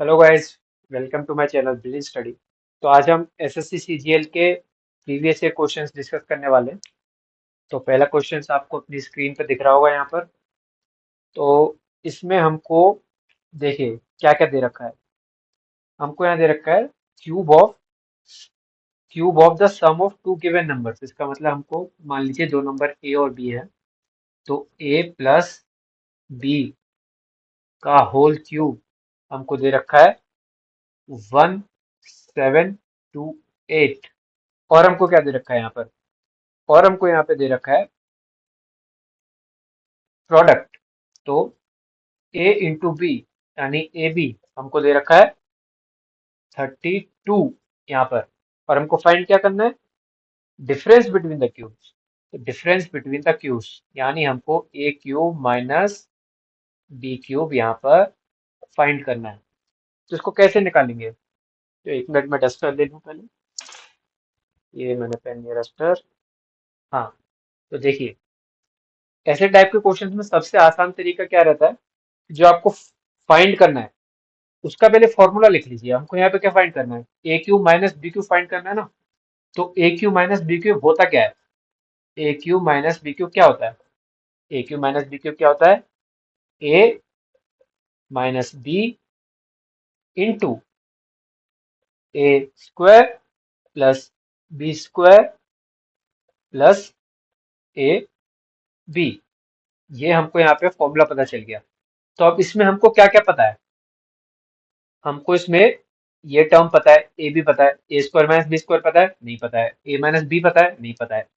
Hello guys, welcome to my channel billion study. तो आज हम एसएससी सीजीएल के प्रीवियस ईयर क्वेश्चंस डिस्कस करने वाले हैं। तो पहला क्वेश्चंस आपको अपनी स्क्रीन पे दिख रहा होगा यहाँ पर। तो इसमें हमको देखिए क्या क्या दे रखा है। हमको यहाँ दे रखा है cube of cube of the sum of two given numbers. इसका मतलब हमको मान लीजिए दो नंबर ए और बी है, तो ए प्लस बी का होल क्यूब हमको दे रखा है 1728। और हमको क्या दे रखा है यहाँ पर, और हमको यहाँ पे दे रखा है प्रोडक्ट। तो ए इंटू बी यानी ए बी हमको दे रखा है 32 यहाँ पर। और हमको फाइंड क्या करना है, डिफरेंस बिटवीन द क्यूब्स। तो डिफरेंस बिटवीन द क्यूब्स यानी हमको ए क्यूब माइनस बी क्यूब यहाँ पर फाइंड करना है। तो इसको कैसे निकालेंगे, तो एक मिनट में डस्टर ले लूँ पहले। ये मैंने पेन लिया, डस्टर। हाँ, तो देखिए ऐसे टाइप के क्वेश्चंस में सबसे आसान तरीका क्या रहता है, जो आपको फाइंड करना है उसका पहले फॉर्मूला लिख लीजिए। हमको यहाँ पे क्या फाइंड करना है, A cube minus B cube find करना है ना। तो A cube minus B cube होता क्या है, A cube minus B cube क्या होता है, A cube minus B cube क्या होता है, A minus B into A square plus B square plus A B. ये हमको यहाँ पे फॉर्मूला पता चल गया। तो अब इसमें हमको क्या क्या पता है, हमको इसमें ये टर्म पता है, ए बी पता है, A square minus B square पता है, नहीं पता है, ए माइनस बी पता है, नहीं पता है।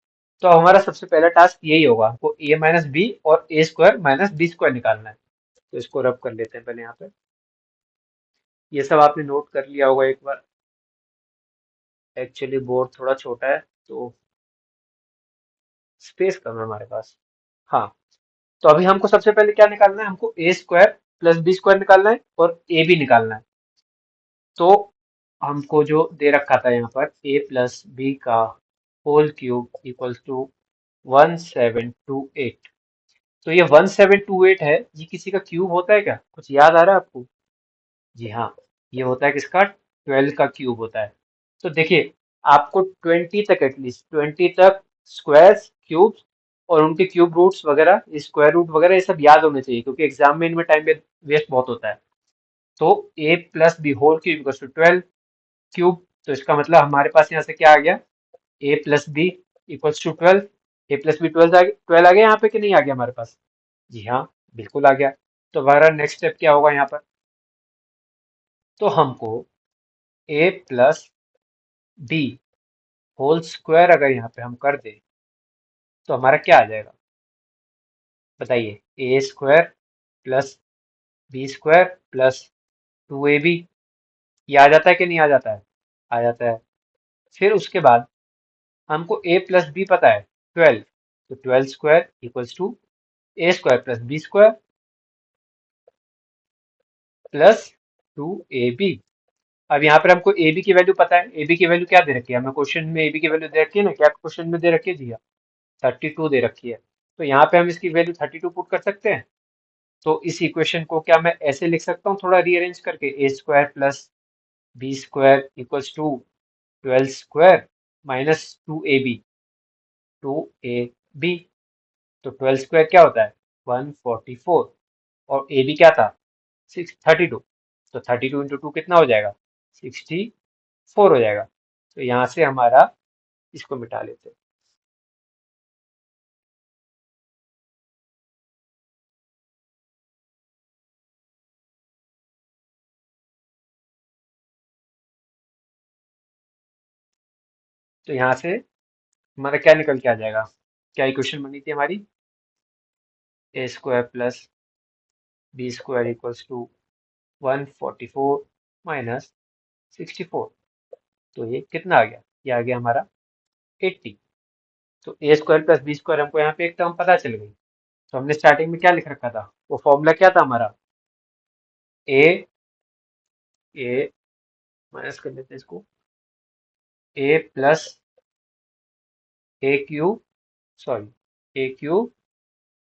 तो हमारा सबसे पहला टास्क यही होगा, हमको ए माइनस बी और ए स्क्वायर माइनस बी स्क्वायर निकालना है। तो इसको रब कर लेते हैं पहले यहाँ पे। ये सब आपने नोट कर लिया होगा एक बार। एक्चुअली बोर्ड थोड़ा छोटा है तो स्पेस कम है हमारे पास। हाँ, तो अभी हमको सबसे पहले क्या निकालना है, हमको ए स्क्वायर प्लस बी स्क्वायर निकालना है और ए बी निकालना है। तो हमको जो दे रखा था यहाँ पर, ए प्लस बी का होल क्यूब इक्वल्स टू 1728। तो ये 1728 है, ये किसी का क्यूब होता है क्या, कुछ याद आ रहा है आपको? जी हाँ, ये होता है किसका, 12 का क्यूब होता है। तो देखिए आपको 20 तक, एटलीस्ट 20 तक स्क्वायर्स क्यूब्स और उनके क्यूब रूट्स वगैरह, स्क्वायर रूट वगैरह ये सब याद होने चाहिए, क्योंकि एग्जाम में इनमें टाइम वेस्ट बहुत होता है। तो A plus B whole cube equals to 12 cube. तो इसका मतलब हमारे पास यहाँ से क्या आ गया, A plus B equals to 12। A plus B 12 आ गया यहाँ पे कि नहीं आ गया हमारे पास? जी हाँ, बिल्कुल आ गया। तो हमारा नेक्स्ट स्टेप क्या होगा यहाँ पर, तो हमको ए प्लस बी होल स्क्वायर अगर यहाँ पे हम कर दे तो हमारा क्या आ जाएगा, बताइए। A square plus B square plus 2ab, ये आ जाता है कि नहीं आ जाता है? आ जाता है। फिर उसके बाद हमको ए प्लस बी पता है 12, तो 12 square equals to a square plus B square plus 2ab। अब यहाँ पर हमको ए बी की वैल्यू पता है, ए बी की वैल्यू क्या दे रखी है हमें क्वेश्चन में, ए बी की वैल्यू दे रखी है ना, क्या क्वेश्चन में दे रखी है जी हाँ, 32 दे रखी है। तो यहाँ पे हम इसकी वैल्यू 32 पुट कर सकते हैं। तो इस इक्वेशन को क्या मैं ऐसे लिख सकता हूँ थोड़ा रीअरेंज करके, A square plus B square equals to 12 square minus 2ab। तो 12 स्क्वायर क्या होता है, 144। और ए बी क्या था, 32। तो 32 इंटू टू कितना हो जाएगा, 64 हो जाएगा। तो यहाँ से हमारा, इसको मिटा लेते हैं। तो यहाँ से हमारा क्या निकल के आ जाएगा, क्या इक्वेशन बनी थी हमारी, A square plus B square equals to 144 minus 64। तो ये कितना आ गया, ये आ गया हमारा 80। तो ए स्क्वायर प्लस बी स्क्वायर हमको यहाँ पे एक टर्म पता चल गई। तो हमने स्टार्टिंग में क्या लिख रखा था, वो फॉर्मूला क्या था हमारा, ए ए माइनस कर देते हैं इसको, A plus A cube, sorry A cube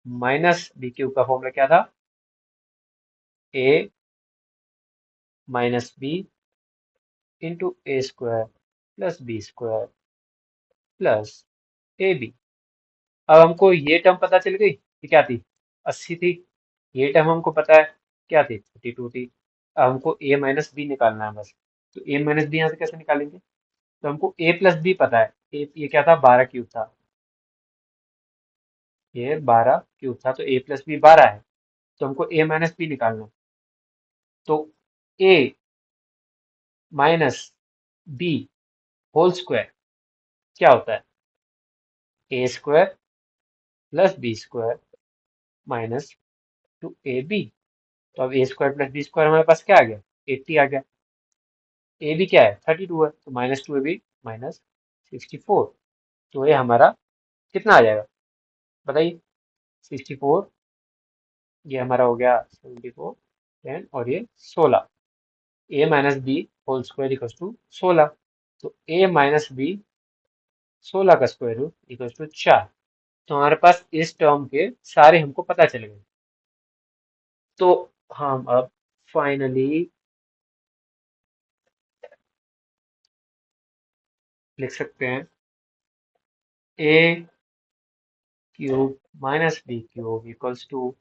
minus B cube का फॉर्मूला क्या था, A minus B into A square plus B square plus A B. अब हमको ये टर्म पता चल गई कि क्या थी, 80 थी। ये टर्म हमको पता है क्या थी, 32 थी। अब हमको ए माइनस बी निकालना है बस। तो ए माइनस बी यहाँ से कैसे निकालेंगे, तो हमको ए प्लस बी पता है। ये क्या था, 12 क्यूब था। ये 12 क्यूब था, तो ए प्लस बी 12 है। तो हमको ए माइनस बी निकालना है। तो A minus B whole square क्या होता है, A square plus B square minus 2ab। तो अब A square plus B square हमारे पास क्या आ गया, 80 आ गया। ए भी क्या है, 32 है, तो -2ab माइनस 64। तो ये हमारा कितना आ जाएगा बताइए, 64। ये हमारा हो गया 74, 10 और ये 16। A minus B whole square equals to 16। तो ए माइनस बी 16 का स्क्वायर रूट इक्वल्स टू 4। तो हमारे पास इस टर्म के सारे हमको पता चल गए। तो हम अब फाइनली लिख सकते हैं A cube minus B cube equals to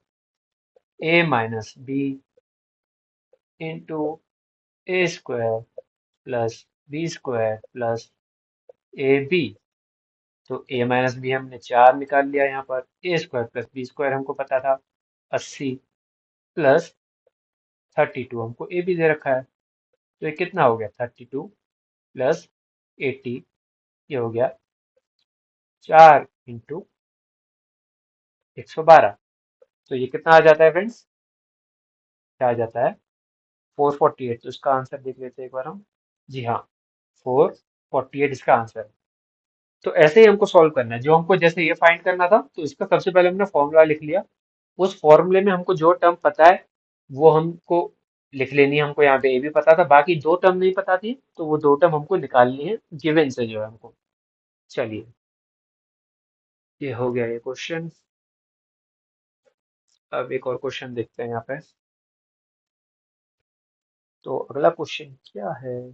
A minus B into A square plus B square plus A B. तो ए माइनस बी हमने 4 निकाल लिया यहाँ पर, ए स्क्वायर प्लस बी स्क्वायर हमको पता था 80 प्लस 32 हमको ए भी दे रखा है। तो ये कितना हो गया, 32 प्लस 80, ये हो गया 4 इंटू 112। तो ये कितना आ जाता है फ्रेंड्स, क्या आ जाता है 448। तो इसका आंसर देख लेते हैं एक बार हम। जी हाँ, 448 इसका आंसर है। तो ऐसे ही हमको सॉल्व करना है। जो हमको जैसे ये फाइंड करना था, तो इसका सबसे पहले हमने फॉर्मूला लिख लिया। उस फॉर्मूले में हमको जो टर्म पता है वो हमको लिख लेनी है। हमको यहाँ पे ए भी पता था, बाकी दो टर्म नहीं पता थी, तो वो दो टर्म हमको निकालनी है गिवन से जो है हमको। चलिए, ये हो गया ये क्वेश्चन। अब एक और क्वेश्चन देखते हैं यहाँ पे। तो अगला क्वेश्चन क्या है,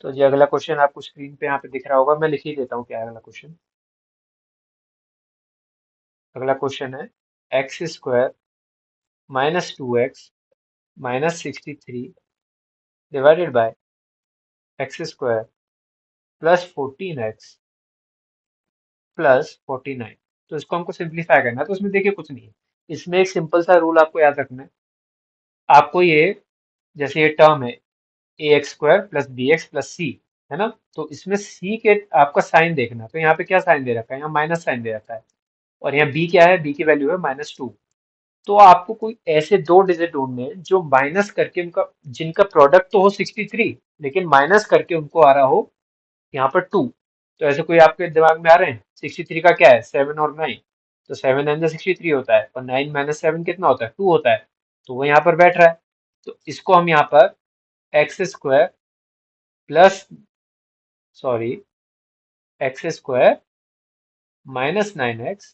तो ये अगला क्वेश्चन आपको स्क्रीन पे यहाँ पे दिख रहा होगा, मैं लिख ही देता हूँ क्या है अगला क्वेश्चन। अगला क्वेश्चन है x square -2x -63 divided by x square plus 14x plus 49। तो इसको हमको सिंप्लीफाई करना है। तो इसमें देखिए कुछ नहीं है, इसमें एक सिंपल सा रूल आपको याद रखना है। आपको ये, जैसे ये टर्म है A X square plus B X plus C, है ना, तो इसमें सी के आपका साइन देखना है। तो यहाँ पे क्या साइन दे रखा है, यहाँ माइनस साइन दे रखा है। और यहाँ बी क्या है, बी की वैल्यू है -2। तो आपको कोई ऐसे दो डिजिट ढूंढने हैं जो माइनस करके उनका, जिनका प्रोडक्ट तो हो 63, लेकिन माइनस करके उनको आ रहा हो यहाँ पर 2। तो ऐसे कोई आपके दिमाग में आ रहे हैं, 63 का क्या है, 7 और 9। तो 7 9 63 होता है, और 9 -7 कितना होता है, 2 होता है। तो वो यहाँ पर बैठ रहा है। तो इसको हम यहाँ पर x square plus, sorry, x square -9x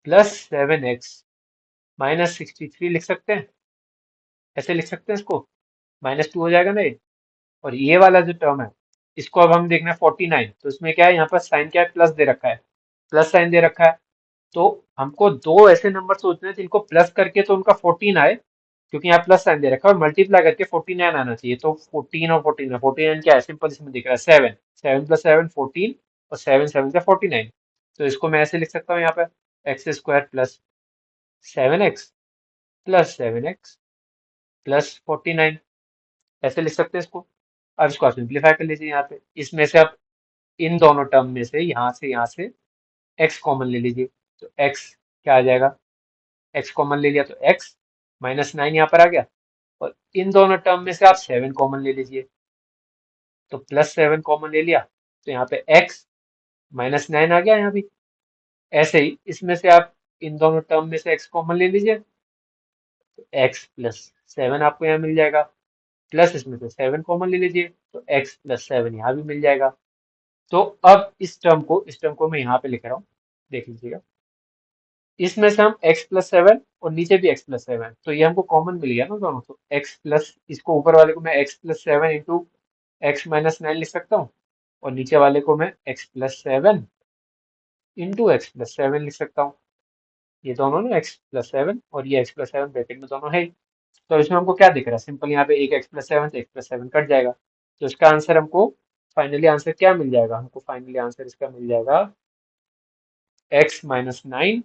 plus 7x -63 लिख सकते हैं। ऐसे लिख सकते हैं इसको, -2 हो जाएगा ना ये। और ये वाला जो टर्म है, इसको अब हम देखना है 49। तो इसमें क्या है, यहाँ पर साइन क्या है, प्लस दे रखा है, प्लस साइन दे रखा है। तो हमको दो ऐसे नंबर सोचने हैं जिनको प्लस करके तो उनका 14 आए, क्योंकि यहाँ प्लस साइन दे रखा है, और मल्टीप्लाई करके 49 आना चाहिए। तो 14 और 14, 49 क्या है, सिंपल इसमें दिख रहा है 7, 7 + 7 14, और 7 7 का 49। तो इसको मैं ऐसे लिख सकता हूँ यहाँ पे, x square plus 7x plus 7x plus 49, ऐसे लिख सकते हैं इसको। अब इसको आप सिंप्लीफाई कर लीजिए यहाँ पे, इसमें से आप इन दोनों टर्म में से यहाँ से x कॉमन ले लीजिए। तो x क्या आ जाएगा, x कॉमन ले लिया तो x -9 यहाँ पर आ गया। और इन दोनों टर्म में से आप 7 कॉमन ले लीजिए, तो +7 कॉमन ले लिया, तो यहाँ पे x -9 आ गया यहाँ भी। ऐसे ही इसमें से आप इन दोनों टर्म में से x कॉमन ले लीजिए, तो x + 7 आपको यहाँ मिल जाएगा। प्लस इसमें से 7 कॉमन ले लीजिए, तो x + 7 यहाँ भी मिल जाएगा। तो अब इस टर्म को मैं यहाँ पे लिख रहा हूँ, देख लीजिएगा। इसमें से हम x+7 और नीचे भी x+7, तो ये हमको कॉमन मिल गया ना दोनों, तो x प्लस, इसको ऊपर वाले को मैं x+7 इंटू x-9 लिख सकता हूँ, और नीचे वाले को मैं x+7 इंटू x+7 लिख सकता हूँ। ये दोनों ना x+7 और ये x+7 ब्रैकेट में दोनों है ही। तो इसमें हमको क्या दिख रहा है, सिंपल यहाँ पे एक x+7 से x+7 कट जाएगा, तो इसका आंसर हमको फाइनली आंसर क्या मिल जाएगा, हमको फाइनली आंसर इसका मिल जाएगा x-9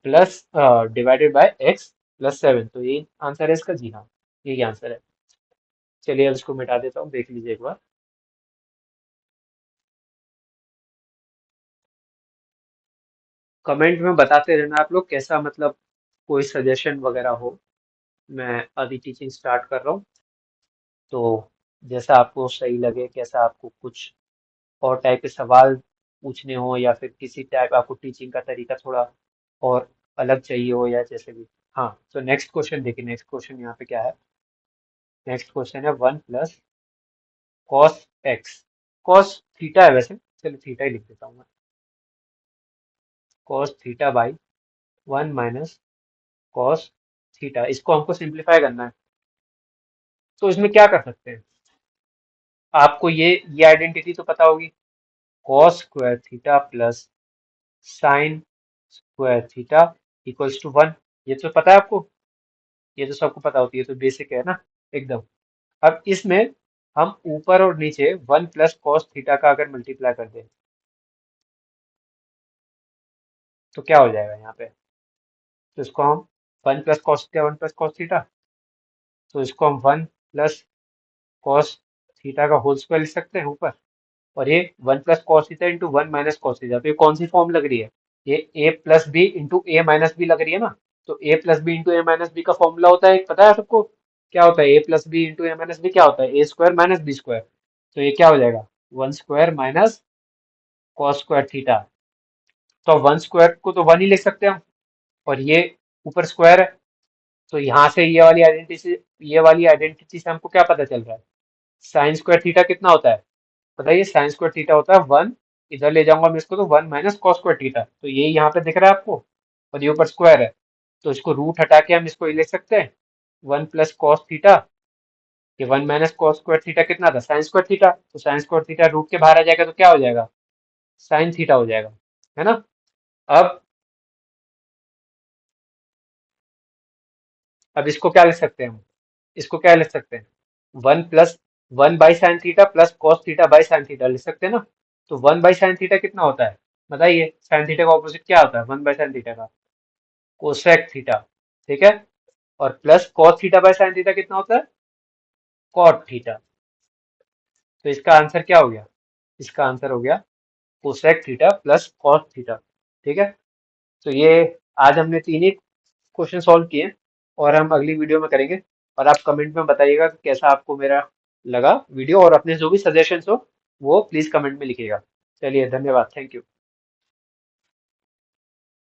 plus divided by x+7। तो ये आंसर है इसका, जी हाँ, यही आंसर है। चलिए अब इसको मिटा देता हूँ, देख लीजिए एक बार। कमेंट में बताते रहना आप लोग कैसा, मतलब कोई सजेशन वगैरह हो। मैं अभी टीचिंग स्टार्ट कर रहा हूँ, तो जैसा आपको सही लगे, कैसा आपको कुछ और टाइप के सवाल पूछने हो, या फिर किसी टाइप आपको टीचिंग का तरीका थोड़ा और अलग चाहिए हो, या जैसे भी। हाँ, तो नेक्स्ट क्वेश्चन देखिए, नेक्स्ट क्वेश्चन यहाँ पे क्या है। नेक्स्ट क्वेश्चन है 1 plus cos x, cos theta है वैसे, चलो थीटा ही लिख देता हूँ मैं, cos theta by 1 minus cos theta, इसको हमको सिंप्लीफाई करना है। तो इसमें क्या कर सकते हैं, आपको ये आइडेंटिटी तो पता होगी, cos square theta plus sine square theta equals to 1। ये तो पता है आपको, ये तो सबको पता होती है, तो बेसिक है ना एकदम। अब इसमें हम ऊपर और नीचे 1 प्लस कॉस थीटा का अगर मल्टीप्लाई कर दें, तो क्या हो जाएगा यहाँ पे, तो इसको हम 1 plus cos theta, 1 plus cos theta, तो इसको हम 1 प्लस कॉस थीटा का होल स्क्वायर लिख सकते हैं ऊपर, और ये 1 plus cos theta into 1 minus cos theta, तो ये कौन सी फॉर्म लग रही है, ये ए प्लस बी इंटू ए माइनस बी लग रही है ना। तो A plus B into A minus B का फॉर्मूला होता है, पता है सबको क्या होता है, ए प्लस बी इंटू ए माइनस बी क्या होता है, A square minus B square. तो ये क्या हो जाएगा, 1 square minus cos square theta. तो 1 स्क्वायर को तो 1 ही लिख सकते हैं हम, और ये ऊपर स्क्वायर है, तो यहाँ से ये वाली आइडेंटिटी से हमको क्या पता चल रहा है, साइन स्क्वायर थीटा कितना होता है, बताइए, साइन स्क्वायर थीटा होता है 1, इधर ले जाऊंगा मैं इसको तो 1 माइनस कॉस स्क्वायर थीटा, तो यही यहाँ पे दिख रहा है आपको, और ये ऊपर स्क्वायर है, तो इसको रूट हटा के हम इसको ये लिख सकते हैं 1 प्लस कॉस थीटा, ये 1 माइनस कॉस स्क्वायर थीटा कितना था, साइन स्क्वायर थीटा, तो साइन स्क्वायर थीटा रूट के बाहर आ जाएगा, तो क्या हो जाएगा, साइन थीटा हो जाएगा, है ना। अब अब इसको क्या लिख सकते हैं हम, इसको क्या लिख सकते हैं, 1 plus 1 by sine theta plus cos theta by sine theta लिख सकते हैं ना। तो 1 बाई साइन थीटा कितना होता है, बताइए, साइन थीटा का ऑपोजिट क्या होता है 1 बाई साइन थीटा का, कोसेक थीटा, ठीक है। और plus cos theta by sine theta कितना होता है, कॉट थीटा। तो इसका आंसर क्या हो गया, इसका आंसर हो गया cosec theta plus cos theta, ठीक है। तो ये आज हमने तीन ही क्वेश्चन सॉल्व किए, और हम अगली वीडियो में करेंगे। और आप कमेंट में बताइएगा कि कैसा आपको मेरा लगा वीडियो, और अपने जो भी सजेशंस हो वो प्लीज कमेंट में लिखिएगा। चलिए, धन्यवाद, थैंक यू।